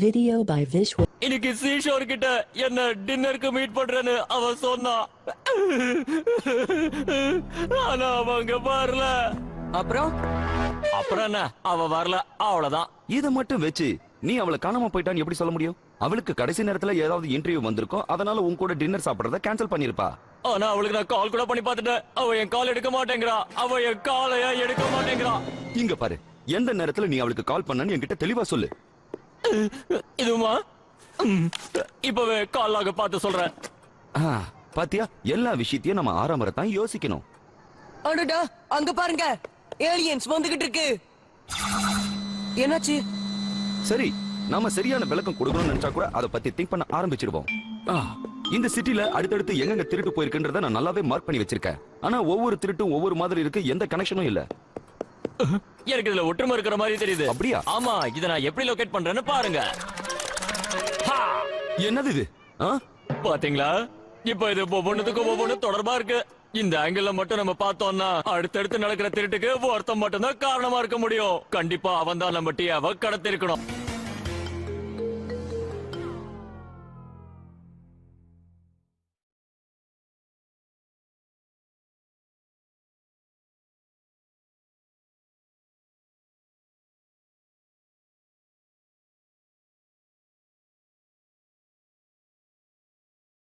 Video by Vishwa. இன்னைக்கு seashore கிட்ட என்ன டின்னருக்கு மீட் பண்றேன்னு அவ சொன்னா. ஆனா அவங்க வரல. அப்புறம் என்ன அவ வரல, அவ்வளவுதான். இத மட்டும் வச்சு நீ அவளை காணாம போயிட்டான்னு எப்படி சொல்ல முடியும்? அவளுக்கு கடைசி நேரத்துல ஏதாவது இன்டர்வியூ வந்திருக்கும், அதனால உன் கூட டின்னர் சாப்பிடறத கேன்சல் பண்ணிருப்பா. ஆனா அவளுக்கு நான் கால் கூட பண்ணி பார்த்துட்டேன். அவ என் கால் எடுக்க மாட்டேங்கிறா. அவ என் காலையா எடுக்க மாட்டேங்கிறா. இங்க பாரு, எந்த நேரத்துல நீ அவளுக்கு கால் பண்ணன்னு என்கிட்ட தெளிவா சொல்லு. இதுமா இப்பவே கால் ஆக பார்த்து சொல்றேன். பாத்தியா, எல்லா விஷயத்தையும் நம்ம ஆரம்பரத்தான் யோசிக்கணும். அடடா, அங்க பாருங்க, ஏலியன்ஸ் வந்துகிட்டு இருக்கு. என்னாச்சு? சரி, நாம சரியான விளக்கம் கொடுக்கணும்னு நினைச்சா கூட அதை பத்தி திங்க் பண்ண ஆரம்பிச்சிடுவோம். இந்த சிட்டில அடுத்தடுத்து எங்க திருட்டு போயிருக்குன்றத நான் நல்லாவே மார்க் பண்ணி வச்சிருக்கேன். ஆனா ஒவ்வொரு திருட்டும் ஒவ்வொரு மாதிரி இருக்கு, எந்த கனெக்ஷனும் இல்ல. எனக்கு இதுல ஒற்றுமை இருக்கிற மாதிரி தெரியுது. அப்படியா? ஆமா, இத நான் எப்படி லொகேட் பண்றேன்னு பாருங்க. என்னது இது? பாத்தீங்களா? இப்ப இது ஒவ்வொன்றுக்கும் தொடர்பா இருக்கு. இந்த ஆங்கிள் மட்டும் நம்ம பார்த்தோம்னா அடுத்தடுத்து நடக்கிற திருட்டுக்கு ஒருத்தன் மட்டும்தான் காரணமா இருக்க முடியும். கண்டிப்பா அவன் தான் நம்ம டீயாவை கடத்திருக்கணும்.